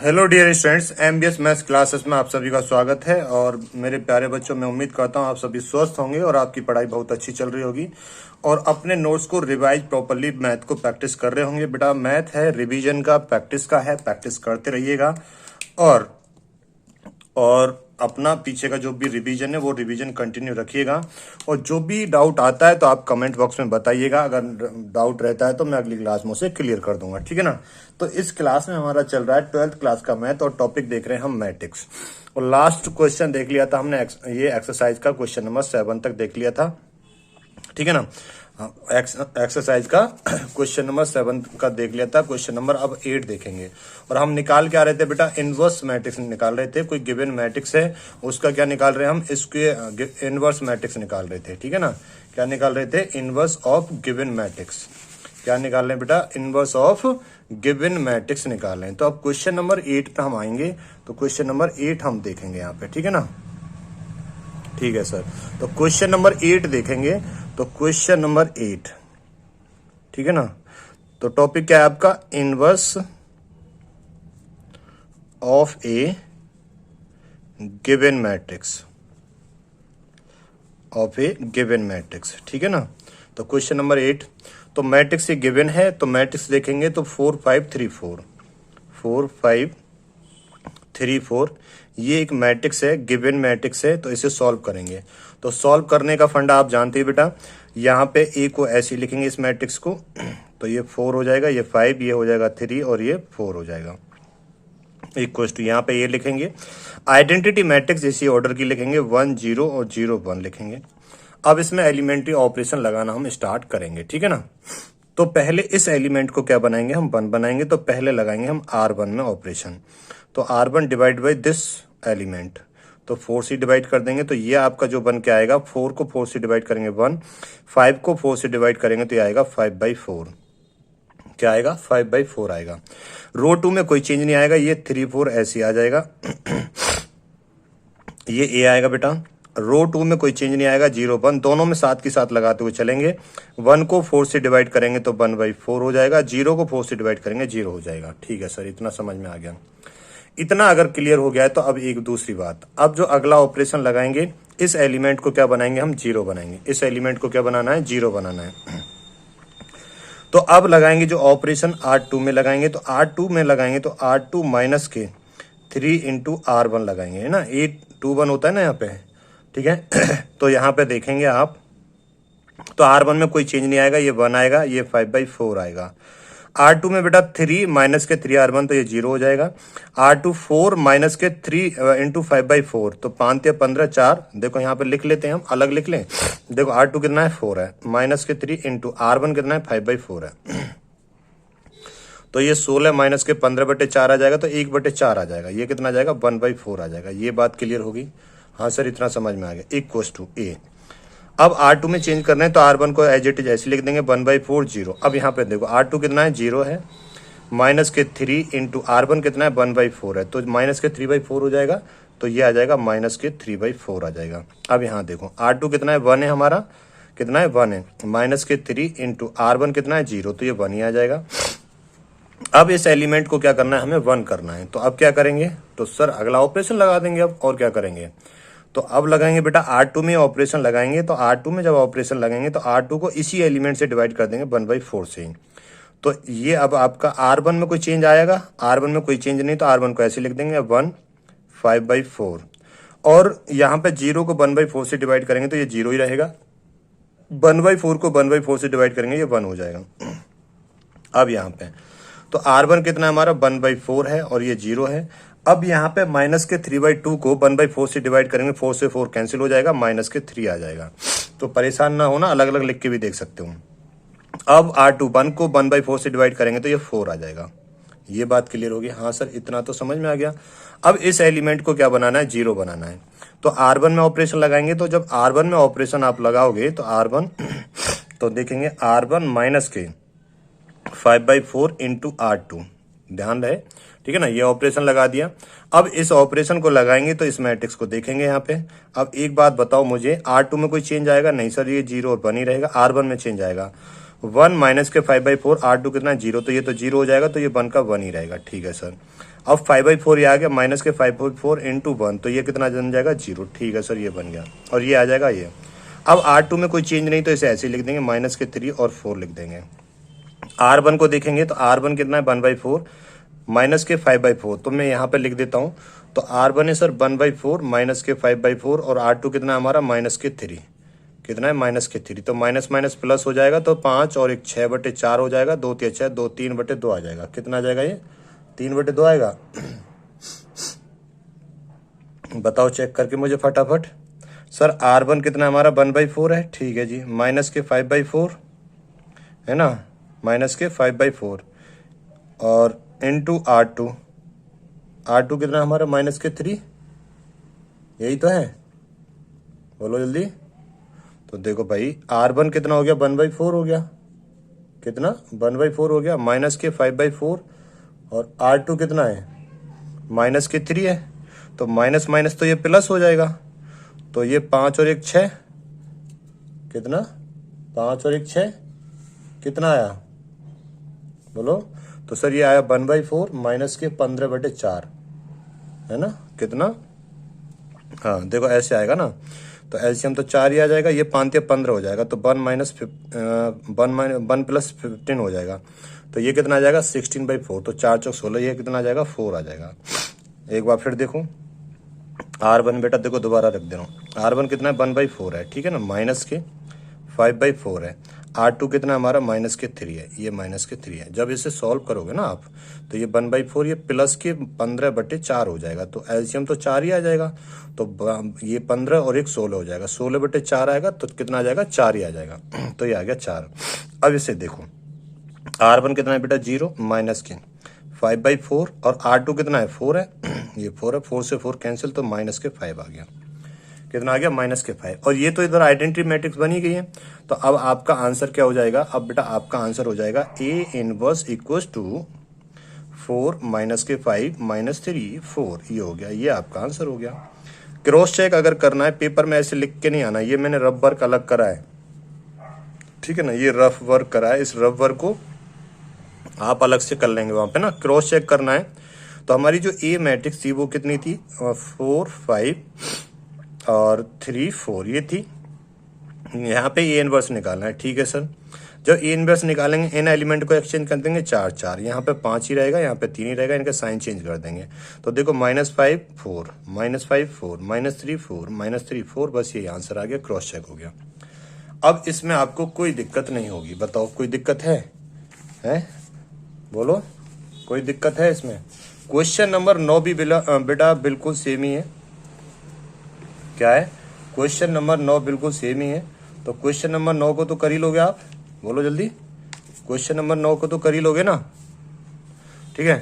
Hello dear students, MBS maths classes में आप सभी का स्वागत है। और मेरे प्यारे बच्चों, मैं उम्मीद करता हूं आप सभी स्वस्थ होंगे और आपकी पढ़ाई बहुत अच्छी चल रही होगी और अपने नोट्स को रिवाइज प्रॉपर्ली मैथ को प्रैक्टिस कर रहे होंगे। बेटा, मैथ है रिवीजन का, प्रैक्टिस का है, प्रैक्टिस करते रहिएगा और अपना पीछे का जो भी रिवीजन है वो रिवीजन कंटिन्यू रखिएगा। और जो भी डाउट आता है तो आप कमेंट बॉक्स में बताइएगा। अगर डाउट रहता है तो मैं अगली क्लास में उसे क्लियर कर दूंगा, ठीक है ना। तो इस क्लास में हमारा चल रहा है 12th क्लास का मैथ और टॉपिक देख रहे हैं हम मैट्रिक्स। और लास्ट क्वेश्चन देख लिया था हमने, ये एक्सरसाइज का क्वेश्चन नंबर 7 तक देख लिया था, ठीक है ना। एक्सरसाइज का क्वेश्चन नंबर 7 का देख लिया था। क्वेश्चन नंबर अब 8 देखेंगे और हम निकाल के आ रहे थे बेटा, इनवर्स मैट्रिक्स निकाल रहे थे। कोई गिवन मैट्रिक्स है उसका क्या निकाल रहे हैं हम, इसके इनवर्स मैट्रिक्स निकाल रहे थे, ठीक है ना। क्या निकाल रहे थे? Inverse of given matrix. क्या निकाल रहे हैं बेटा? इनवर्स ऑफ गिवन मैट्रिक्स निकाल रहे हैं। तो अब क्वेश्चन नंबर 8 पे हम आएंगे, तो क्वेश्चन नंबर 8 हम देखेंगे यहाँ पे, ठीक है ना। ठीक है सर, तो क्वेश्चन नंबर 8 देखेंगे। तो क्वेश्चन नंबर 8, ठीक है ना। तो टॉपिक क्या है आपका? Inverse of A given matrix, of A given matrix, ठीक है ना। तो क्वेश्चन नंबर 8, तो मैट्रिक्स ये गिवन है, तो मैट्रिक्स देखेंगे तो 4 5 3 4, 4 5 3 4, ये एक मैट्रिक्स है, गिवन मैट्रिक्स है। तो इसे सॉल्व करेंगे। तो सॉल्व करने का फंडा आप जानते हैं बेटा, यहाँ पे ए को ऐसे लिखेंगे इस मैट्रिक्स को, तो ये 4 हो जाएगा, ये 5, ये हो जाएगा 3 और ये 4 हो जाएगा। इक्वल टू यहाँ पे ये लिखेंगे। आइडेंटिटी मैट्रिक्स इसी ऑर्डर की लिखेंगे, 1 0 और 0 1 लिखेंगे। अब इसमें एलिमेंट्री ऑपरेशन लगाना हम स्टार्ट करेंगे, ठीक है ना। तो पहले इस एलिमेंट को क्या बनाएंगे हम? 1 बनाएंगे। तो पहले लगाएंगे हम R1 में ऑपरेशन। तो R1 divide by this element, तो 4 से डिवाइड कर देंगे। तो ये आपका जो बन के आएगा, 4 को 4 से डिवाइड करेंगे 1, 5 को 4 से डिवाइड करेंगे तो ये आएगा 5/4। क्या आएगा? 5/4 आएगा। रो 2 में कोई चेंज नहीं आएगा, ये 3 4 ऐसे आ जाएगा। ये ए आएगा बेटा। रो 2 में कोई चेंज नहीं आएगा, 0 1, दोनों में साथ के साथ लगाते हुए चलेंगे। 1 को 4 से डिवाइड करेंगे तो 1/4 हो जाएगा, 0 को 4 से डिवाइड करेंगे 0 हो जाएगा। ठीक है सर, इतना समझ में आ गया। इतना अगर क्लियर हो गया है तो अब एक दूसरी बात, अब जो अगला ऑपरेशन लगाएंगे, इस एलिमेंट को क्या बनाएंगे हम? 0 बनाएंगे। इस एलिमेंट को क्या बनाना है? 0 बनाना है। तो अब लगाएंगे जो ऑपरेशन R2 में लगाएंगे, तो R2 में लगाएंगे तो R2 माइनस के 3 इंटू R1 लगाएंगे, है ना। 8 2 1 होता है ना यहाँ पे, ठीक है। तो यहाँ पे देखेंगे आप, तो R1 में कोई चेंज नहीं आएगा, ये 1 आएगा, ये 5/4 आएगा। R2 में बेटा 3 माइनस के 3 R1, तो ये 0 हो जाएगा। R2 4 माइनस के 3 इंटू 5/4, तो 5 या 15 4, देखो यहाँ पे लिख लेते हैं हम, अलग लिख लें। देखो R2 कितना है? 4 है, माइनस के 3 इंटू R1 कितना है? 5/4 है। तो ये 16 माइनस के 15/4 आ जाएगा, तो 1/4 आ जाएगा। ये कितना आ जाएगा? 1/4 आ जाएगा। ये बात क्लियर होगी? हाँ सर, इतना समझ में आ गया। इक्वल टू ए। अब R2 में चेंज करना है तो R1 को एज इट इज ऐसे लिख देंगे, 1/4 0। अब यहाँ पे देखो R2 कितना है? 0 है, माइनस के 3 इंटू R1 कितना है? 1/4 है, तो माइनस के 3/4 हो जाएगा। तो ये आ जाएगा माइनस के 3/4 आ जाएगा। अब यहाँ देखो R2 कितना है? 1 है हमारा, कितना है? 1 है, माइनस के 3 इंटू R1 कितना है? 0, तो ये 1 ही आ जाएगा। अब इस एलिमेंट को क्या करना है? हमें 1 करना है। तो अब क्या करेंगे? तो सर अगला ऑपरेशन लगा देंगे अब, और क्या करेंगे? तो अब लगाएंगे बेटा R2 में ऑपरेशन लगाएंगे। तो R2 में जब ऑपरेशन लगाएंगे तो R2 को इसी एलिमेंट से डिवाइड कर देंगे 1/4 से। तो ये अब आपका R1 में कोई चेंज आएगा? R1 में कोई चेंज नहीं, तो R1 को ऐसे लिख देंगे 1 5/4। और यहाँ पे 0 को 1/4 से डिवाइड करेंगे तो ये 0 ही रहेगा। 1/4 को 1/4 से डिवाइड करेंगे, ये 1 हो जाएगा। अब यहाँ पे तो R1 कितना है हमारा? 1/4 है और ये 0 है। अब यहाँ पे माइनस के 3/2 को 1/4 से डिवाइड करेंगे, 4 से 4 कैंसिल हो जाएगा, माइनस के 3 आ जाएगा। तो परेशान ना होना, अलग अलग लिख के भी देख सकते हो। अब R2 1 को 1/4 से डिवाइड करेंगे तो ये 4 आ जाएगा। ये बात क्लियर होगी? हाँ सर, इतना तो समझ में आ गया। अब इस एलिमेंट को क्या बनाना है? 0 बनाना है। तो R1 में ऑपरेशन लगाएंगे, तो जब R1 में ऑपरेशन आप लगाओगे तो R1 तो देखेंगे R1 माइनस के 5/4 इंटू R2, ध्यान रहे, ठीक है ना। ये ऑपरेशन लगा दिया। अब इस ऑपरेशन को लगाएंगे तो इस मैट्रिक्स को देखेंगे यहाँ पे। अब एक बात बताओ मुझे, R2 में कोई चेंज आएगा? नहीं सर, ये 0 और 1 ही रहेगा। R1 में चेंज आएगा, 1 माइनस के 5/4 R2 कितना है 0, तो ये तो 0 हो जाएगा, तो ये 1 का 1 ही रहेगा। ठीक है सर। अब 5/4 ये आ गया, माइनस के 5/4 इंटू 1, तो ये कितना बन जाएगा 0। ठीक है सर, ये बन गया और ये आ जाएगा ये। अब R2 में कोई चेंज नहीं, तो इसे ऐसे ही लिख देंगे, माइनस के 3 और 4 लिख देंगे। R1 को देखेंगे तो R1 कितना है 1/4 माइनस के 5/4, तो मैं यहाँ पे लिख देता हूँ। तो R1 है सर 1/4 माइनस के 5/4 और R2 कितना है हमारा माइनस के 3, कितना है माइनस के 3, तो माइनस माइनस प्लस हो जाएगा, तो 5 और 1 6/4 हो जाएगा, 2 3 6 2 3/2 आ जाएगा। कितना आ जाएगा ये 3/2 आएगा। बताओ चेक करके मुझे फटाफट। सर R1 कितना हमारा 1/4 है, ठीक है जी, माइनस के 5/4 है ना, माइनस के 5/4 और इंटू R2 कितना हमारा माइनस के 3, यही तो है, बोलो जल्दी। तो देखो भाई R1 कितना हो गया 1/4 हो गया, कितना 1/4 हो गया, माइनस के 5/4 और R2 कितना है माइनस के 3 है, तो माइनस माइनस तो ये प्लस हो जाएगा, तो ये 5 और 1 6, कितना 5 और 1 6 कितना आया बोलो। तो सर ये आया 1/4 माइनस के 15/4 है ना, कितना, हाँ देखो ऐसे आएगा ना, तो एलसीएम तो 4 ही आ जाएगा, ये 5 या 15 हो जाएगा, तो 1 प्लस 15 हो जाएगा, तो ये कितना आ जाएगा 16/4, तो 4 चौक 16, ये कितना आ जाएगा 4 आ जाएगा। एक बार फिर देखो R1 बेटा देखो दोबारा रख दे रहा हूँ, R1 कितना है 1/4 है, ठीक है ना, माइनस के 5/4 है, R2 कितना हमारा माइनस के 3 है, ये माइनस के 3 है। जब इसे सॉल्व करोगे ना आप, तो ये 1/4 ये प्लस के 15/4 हो जाएगा, तो एलसीएम तो 4 ही आ जाएगा, तो ये 15 और 1 16 हो जाएगा, 16/4 आएगा, तो कितना आ जाएगा 4 ही आ जाएगा। तो ये आ गया 4। अब इसे देखो R1 कितना है बेटा 0 माइनस के 5/4 और R2 कितना है 4 है, ये 4 है, 4 से 4 कैंसिल, तो माइनस के 5 आ गया, कितना आ गया माइनस के 5। और ये तो इधर आइडेंटिटी मैट्रिक्स बनी गई है, तो अब आपका आंसर क्या हो जाएगा, अब बेटा आपका आंसर हो जाएगा A inverse equals to 4 minus के 5 माइनस 3 4, ये हो गया, ये आपका आंसर हो गया। क्रॉस चेक अगर करना है पेपर में ऐसे लिख के नहीं आना, ये मैंने रफ वर्क अलग करा है, ठीक है ना, ये रफ वर्क करा है, इस रफ वर्क को आप अलग से कर लेंगे वहां पे ना। क्रॉस चेक करना है तो हमारी जो ए मैट्रिक्स थी वो कितनी थी 4 5 और 3 4, ये थी। यहाँ पे ए इनवर्स निकालना है, ठीक है सर। जब ए इनवर्स निकालेंगे इन एलिमेंट को एक्सचेंज कर देंगे 4 4, यहाँ पे 5 ही रहेगा, यहाँ पे 3 ही रहेगा, इनका साइन चेंज कर देंगे। तो देखो -5 4 -5 4 -3 4 -3 4, बस ये आंसर आ गया, क्रॉस चेक हो गया। अब इसमें आपको कोई दिक्कत नहीं होगी, बताओ कोई दिक्कत है बोलो, कोई दिक्कत है इसमें। क्वेश्चन नंबर 9 भी बेटा बिल्कुल सेम ही है, क्या है क्वेश्चन नंबर 9 बिल्कुल सेम ही है। तो क्वेश्चन नंबर 9 को तो कर ही लोगे आप, बोलो जल्दी, क्वेश्चन नंबर 9 को तो कर ही लोगे ना, ठीक है।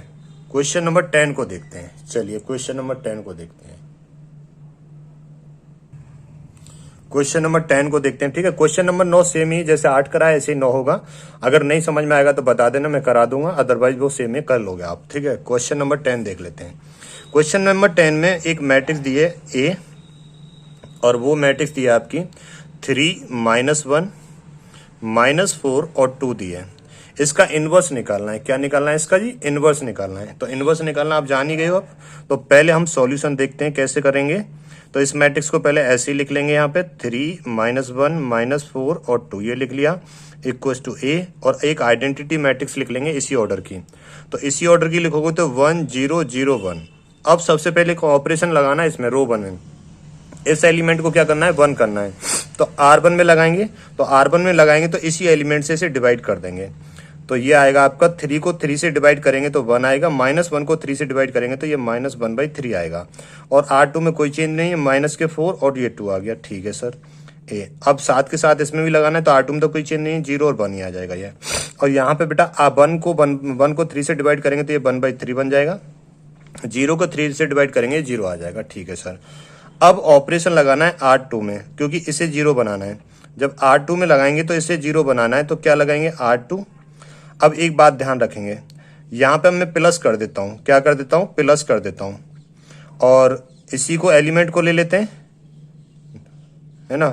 क्वेश्चन नंबर 10 को देखते हैं, चलिए क्वेश्चन नंबर 10 को देखते हैं, क्वेश्चन नंबर 10 को देखते हैं, ठीक है। क्वेश्चन नंबर 9 सेम ही, जैसे 8 करा है ऐसे ही 9 होगा, अगर नहीं समझ में आएगा तो बता देना, मैं करा दूंगा, अदरवाइज वो सेम ही कर लोगे आप, ठीक है। क्वेश्चन नंबर 10 देख लेते हैं। क्वेश्चन नंबर 10 में एक मैट्रिक्स दी है ए, और वो मैट्रिक्स दी है आपकी 3 -1 -4 और 2 दी है। इसका इनवर्स निकालना है, क्या निकालना है इसका जी, इनवर्स निकालना है। तो इनवर्स निकालना आप जान ही गए हो अब, तो पहले हम सॉल्यूशन देखते हैं कैसे करेंगे। तो इस मैट्रिक्स को पहले ऐसे ही लिख लेंगे, यहाँ पे 3 -1 -4 और 2 ये लिख लिया, इक्वल्स टू ए, और एक आइडेंटिटी मैट्रिक्स लिख लेंगे इसी ऑर्डर की। तो इसी ऑर्डर की लिखोगे तो 1 0 0 1। अब सबसे पहले ऑपरेशन लगाना है इसमें, रो 1 में इस एलिमेंट को क्या करना है 1 करना है, तो R1 में लगाएंगे, तो R1 में लगाएंगे तो इसी एलिमेंट से इसे डिवाइड कर देंगे, तो ये आएगा आपका 3 को 3 से डिवाइड करेंगे तो 1 आएगा, -1 को 3 से डिवाइड करेंगे तो ये -1/3 आएगा, और R2 में कोई चेंज नहीं है, माइनस के 4 और ये 2 आ गया, ठीक है सर ए। अब साथ के साथ इसमें भी लगाना है, तो R2 में तो कोई चेंज नहीं है, 0 और 1 ही आ जाएगा ये। और यहाँ पे बेटा आप 1 को 3 से डिवाइड करेंगे तो ये 1/3 बन जाएगा, 0 को 3 से डिवाइड करेंगे 0 आ जाएगा, ठीक है सर। अब ऑपरेशन लगाना है R2 में, क्योंकि इसे 0 बनाना है। जब R2 में लगाएंगे तो इसे 0 बनाना है, तो क्या लगाएंगे R2। अब एक बात ध्यान रखेंगे, यहाँ पे मैं प्लस कर देता हूँ, क्या कर देता हूँ प्लस कर देता हूँ, और इसी को एलिमेंट को ले लेते हैं, है ना,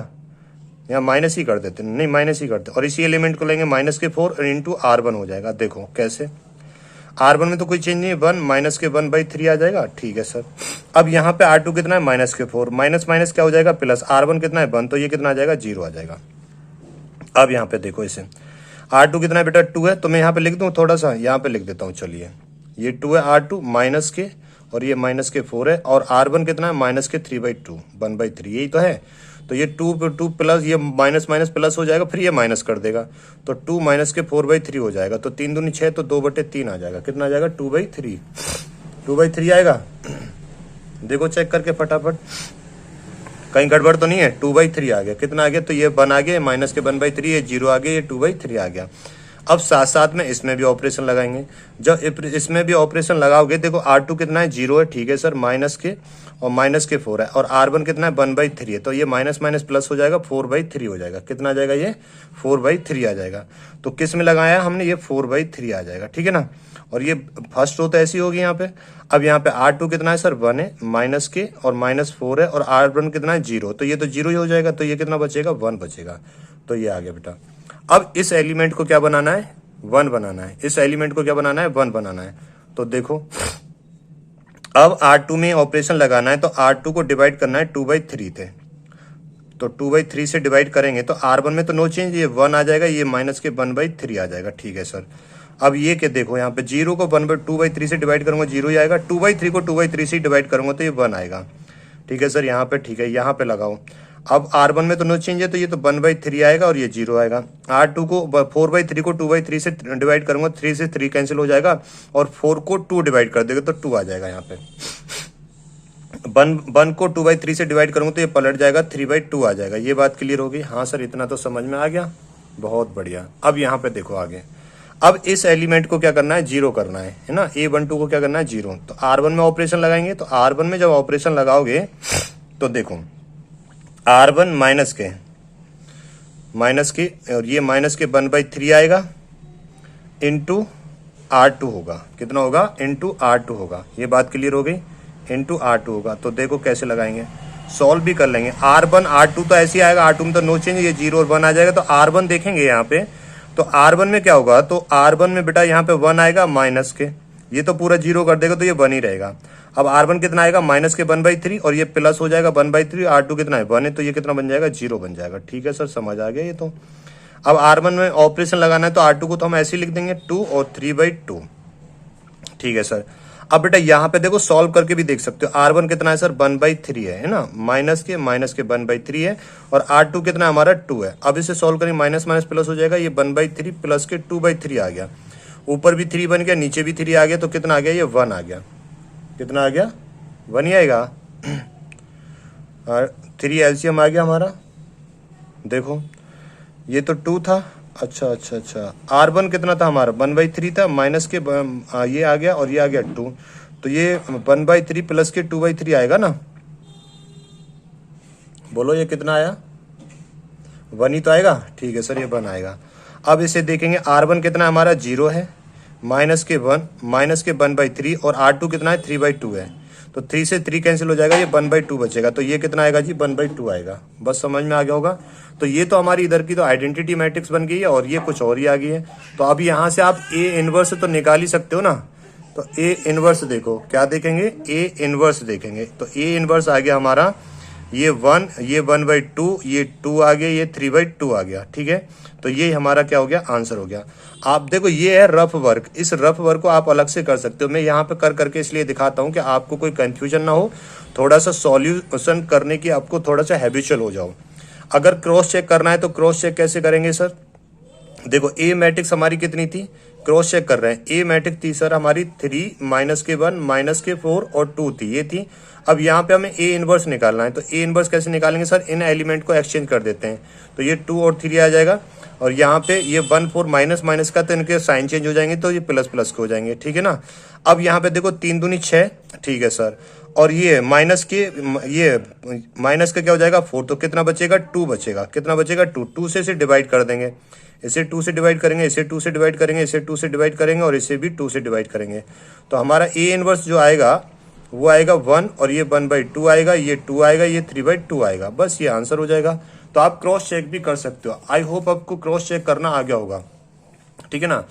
यहाँ माइनस ही कर देते, नहीं माइनस ही करते, और इसी एलिमेंट को लेंगे -4 इंटू R1 हो जाएगा। देखो कैसे, R1 में तो कोई चेंज नहीं है, 1 -1/3 आ जाएगा। ठीक है सर। अब यहाँ पे R2 कितना है -4, माइनस माइनस क्या हो जाएगा प्लस, R1 कितना है 1, तो ये कितना आ जाएगा 0 आ जाएगा। अब यहाँ पे देखो इसे, R2 कितना है बेटा 2 है, तो मैं यहाँ पे लिख दूँ, थोड़ा सा यहाँ पे लिख देता हूँ। चलिए ये 2 है R2 माइनस के, और ये -4 है, और R1 कितना है -3/2 1/3, यही तो है। तो ये 2 प्लस ये माइनस माइनस प्लस हो जाएगा, फिर ये माइनस कर देगा, तो 2 -4/3 हो जाएगा। तो 3 दूनी 6, तो 2/3 आ जाएगा। कितना आ जाएगा 2/3, 2/3 आएगा। देखो चेक करके फटाफट, कहीं गड़बड़ तो नहीं है। 2/3 आ गया। कितना आ गया, तो ये 1 आ गया, माइनस के 1/3, ये 0 आ गया, ये 2/3 आ गया। अब साथ साथ में इसमें भी ऑपरेशन लगाएंगे। जब इसमें भी ऑपरेशन लगाओगे, देखो R2 कितना है 0 है, ठीक है सर, माइनस के और -4 है, और R1 कितना है 1/3 है, तो ये माइनस माइनस प्लस हो जाएगा, 4/3 हो जाएगा। कितना आ जाएगा, ये 4/3 आ जाएगा। तो किस में लगाया हमने, ये 4/3 आ जाएगा। ठीक है ना, और ये फर्स्ट रो तो ऐसी होगी यहाँ पे। अब यहाँ पे R2 कितना है सर 1 है, माइनस के और -4 है, और R1 कितना है 0, तो ये तो 0 ही हो जाएगा, तो ये कितना बचेगा 1 बचेगा। तो ये आ गया बेटा। अब इस एलिमेंट को क्या बनाना है 1 बनाना है, इस एलिमेंट को क्या बनाना है 1 बनाना है। तो देखो अब R2 में ऑपरेशन लगाना है, तो R2 को डिवाइड करना है 2/3 थे, तो 2/3 से डिवाइड करेंगे, तो R1 में तो नो चेंज, ये 1 आ जाएगा, ये माइनस के 1/3 आ जाएगा। ठीक है सर। अब ये क्या देखो, यहाँ पे 0 को 2/3 से डिवाइड करूंगा, 0 ही आएगा, 2/3 को 2/3 से डिवाइड करूंगा, तो ये 1 आएगा। ठीक है सर, यहाँ पे ठीक है, यहाँ पे लगाओ। अब R1 में तो नो चेंज है, तो ये तो 1/3 आएगा, और ये 0 आएगा। R2 को 4/3 को 2/3 से डिवाइड करूंगा, 3 से 3 कैंसिल हो जाएगा, और 4 को 2 डिवाइड कर देगा, तो 2 आ जाएगा। यहाँ पे 1 को 2/3 से डिवाइड करूंगा, तो ये पलट जाएगा, 3/2 आ जाएगा। ये बात क्लियर होगी। हाँ सर, इतना तो समझ में आ गया, बहुत बढ़िया। अब यहाँ पे देखो आगे, अब इस एलिमेंट को क्या करना है 0 करना है ना, A12 को क्या करना है 0। तो R1 में ऑपरेशन लगाएंगे, तो R1 में जब ऑपरेशन लगाओगे, तो देखो R1 माइनस के और ये माइनस के 1/3 आएगा, इंटू R2 होगा। कितना होगा, इंटू R2 होगा। ये बात क्लियर हो गई, इंटू R2 होगा। तो देखो कैसे लगाएंगे, सॉल्व भी कर लेंगे। R1 R2 तो ऐसे ही आएगा, R2 में तो नो चेंज, ये 0 और 1 आ जाएगा। तो R1 देखेंगे यहाँ पे, तो R1 में क्या होगा, तो R1 में बेटा यहाँ पे 1 आएगा माइनस के, ये तो पूरा 0 कर देगा, तो ये 1 ही रहेगा। अब R1 कितना आएगा माइनस के 1/3, और ये प्लस हो जाएगा 1/3, R2 कितना है 1 है, तो ये कितना बन जाएगा 0 बन जाएगा। ठीक है सर, समझ आ गया ये तो। अब R1 में ऑपरेशन लगाना है, तो R2 को तो हम ऐसे ही लिख देंगे 2 और 3/2। ठीक है सर। अब बेटा यहाँ पे देखो सॉल्व करके भी देख सकते हो। R1 कितना है सर 1/3 है ना, माइनस के 1/3 है, और R2 कितना हमारा 2 है। अब इसे सॉल्व करेंगे, माइनस माइनस प्लस हो जाएगा, ये 1/3 प्लस के 2/3 आ गया, ऊपर भी 3 बन गया, नीचे भी 3 आ गया, तो कितना आ गया, ये 1 आ गया। कितना आ गया 1 ही आएगा, और 3 एलसीएम आ गया हमारा। देखो ये तो 2 था, अच्छा अच्छा अच्छा, R1 कितना था हमारा 1/3 था, माइनस के ये आ गया, और ये आ गया 2, तो ये 1/3 प्लस के 2/3 आएगा ना। बोलो ये कितना आया, 1 ही तो आएगा। ठीक है सर, ये 1 आएगा। अब इसे देखेंगे, R1 कितना हमारा 0 है, माइनस के 1/3, और R2 कितना है 3/2 है, तो 3 से 3 कैंसिल हो जाएगा, ये 1/2 बचेगा, तो ये कितना आएगा जी 1/2 आएगा। बस समझ में आ गया होगा। तो ये तो हमारी इधर की तो आइडेंटिटी मैट्रिक्स बन गई है, और ये कुछ और ही आ गई है। तो अब यहाँ से आप A इनवर्स तो निकाल ही सकते हो ना। तो A इनवर्स देखो, क्या देखेंगे, A इनवर्स देखेंगे, तो A इनवर्स आ गया हमारा, ये 1, ये 1/2, ये 2 आ गया, ये 3/2 आ गया। ठीक है, तो ये हमारा क्या हो गया, आंसर हो गया। आप देखो ये है रफ वर्क, इस रफ वर्क को आप अलग से कर सकते हो। मैं यहाँ पे कर करके इसलिए दिखाता हूँ कि आपको कोई कंफ्यूजन ना हो, थोड़ा सा सॉल्यूशन करने की आपको थोड़ा सा हैबिचुअल हो जाओ। अगर क्रॉस चेक करना है, तो क्रॉस चेक कैसे करेंगे सर, देखो A मैट्रिक्स हमारी कितनी थी, क्रॉस चेक कर रहे हैं। A मैट्रिक्स थी सर हमारी 3, माइनस के 1, माइनस के 4 और 2 थी, ये थी। अब यहाँ पे हमें A इनवर्स निकालना है, तो A इनवर्स कैसे निकालेंगे सर, इन एलिमेंट को एक्सचेंज कर देते हैं, तो ये 2 और 3 आ जाएगा, और यहाँ पे ये 1 4 माइनस माइनस का, तो इनके साइन चेंज हो जाएंगे, तो ये प्लस प्लस के हो जाएंगे। ठीक है ना। अब यहाँ पे देखो 3 दूनी 6, ठीक है सर, और ये माइनस के, ये माइनस का क्या हो जाएगा 4, तो कितना बचेगा 2 बचेगा। कितना बचेगा 2, 2 से डिवाइड कर देंगे, इसे 2 से डिवाइड करेंगे, इसे 2 से डिवाइड करेंगे, इसे 2 से डिवाइड करेंगे, और इसे भी 2 से डिवाइड करेंगे। तो हमारा A इनवर्स जो आएगा वो आएगा 1, और ये 1/2 आएगा, ये 2 आएगा, ये 3/2 आएगा। बस ये आंसर हो जाएगा। तो आप क्रॉस चेक भी कर सकते हो। आई होप आपको क्रॉस चेक करना आ गया होगा, ठीक है ना।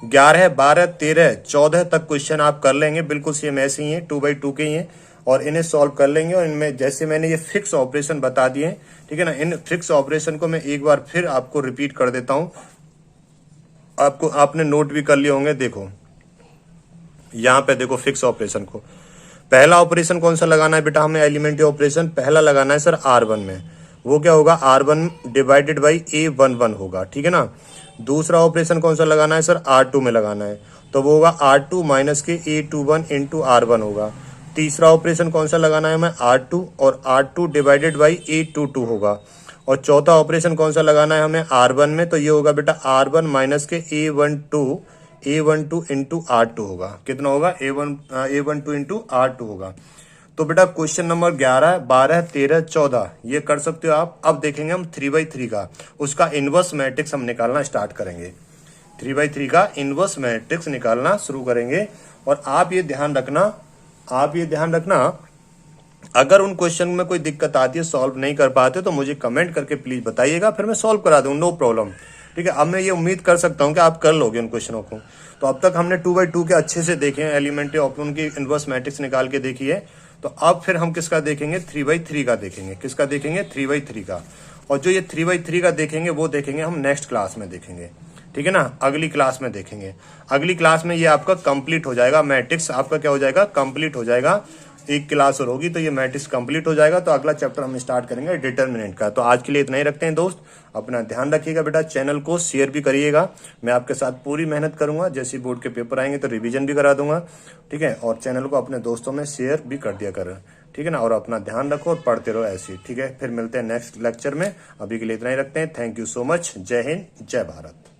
11, 12, 13, 14 तक क्वेश्चन आप कर लेंगे, बिल्कुल सेम ऐसे ही है, 2x2 के ही है, और इन्हें सॉल्व कर लेंगे। और इनमें जैसे मैंने ये फिक्स ऑपरेशन बता दिए, ठीक है ना, इन फिक्स ऑपरेशन को मैं एक बार फिर आपको रिपीट कर देता हूं, आपने नोट भी कर लिए होंगे। देखो यहाँ पे देखो फिक्स ऑपरेशन को, पहला ऑपरेशन कौन सा लगाना है बेटा, हमें एलिमेंट्री ऑपरेशन पहला लगाना है सर R1 में। वो क्या होगा, R1 डिवाइडेड बाई A11 होगा, ठीक है ना। दूसरा ऑपरेशन कौन सा लगाना है सर, R2 में लगाना है, तो वो होगा R2 माइनस के A21 इंटू R1 होगा। तीसरा ऑपरेशन कौन सा लगाना है हमें, R2 और R2 डिवाइडेड बाई A22 होगा। और चौथा ऑपरेशन कौन सा लगाना है हमें R1 में, तो ये होगा बेटा R1 माइनस के A12 इंटू R2 होगा। कितना होगा, A12 इंटू R2 होगा। तो बेटा क्वेश्चन नंबर 11, 12, 13, 14 ये कर सकते हो आप। अब देखेंगे हम 3/3 का, उसका इनवर्स मैट्रिक्स हम निकालना स्टार्ट करेंगे। 3/3 का इनवर्स मैट्रिक्स निकालना शुरू करेंगे। और आप ये ध्यान रखना, अगर उन क्वेश्चन में कोई दिक्कत आती है, सॉल्व नहीं कर पाते, तो मुझे कमेंट करके प्लीज बताइएगा, फिर मैं सॉल्व करा दूंगा, नो प्रॉब्लम, ठीक है। अब मैं ये उम्मीद कर सकता हूं कि आप कर लोगे उन क्वेश्चनों को। तो अब तक हमने 2/2 के अच्छे से देखे हैं, एलिमेंट्री ऑपरेशन की इनवर्स मैट्रिक्स निकाल के देखी है। तो अब फिर हम किसका देखेंगे, 3/3 का देखेंगे। किसका देखेंगे, 3/3 का। और जो ये 3/3 का देखेंगे वो देखेंगे हम नेक्स्ट क्लास में देखेंगे, ठीक है ना, अगली क्लास में देखेंगे। अगली क्लास में ये आपका कंप्लीट हो जाएगा, मैट्रिक्स आपका क्या हो जाएगा, कंप्लीट हो जाएगा। एक क्लास और होगी तो ये मैट्रिक्स कंप्लीट हो जाएगा। तो अगला चैप्टर हम स्टार्ट करेंगे डिटर्मिनेंट का। तो आज के लिए इतना ही रखते हैं दोस्त, अपना ध्यान रखिएगा बेटा, चैनल को शेयर भी करिएगा। मैं आपके साथ पूरी मेहनत करूंगा, जैसे बोर्ड के पेपर आएंगे तो रिवीजन भी करा दूंगा, ठीक है। और चैनल को अपने दोस्तों में शेयर भी कर दिया करें, ठीक है ना। और अपना ध्यान रखो और पढ़ते रहो ऐसे ही, ठीक है। फिर मिलते हैं नेक्स्ट लेक्चर में, अभी के लिए इतना ही रखते हैं। थैंक यू सो मच, जय हिंद, जय भारत।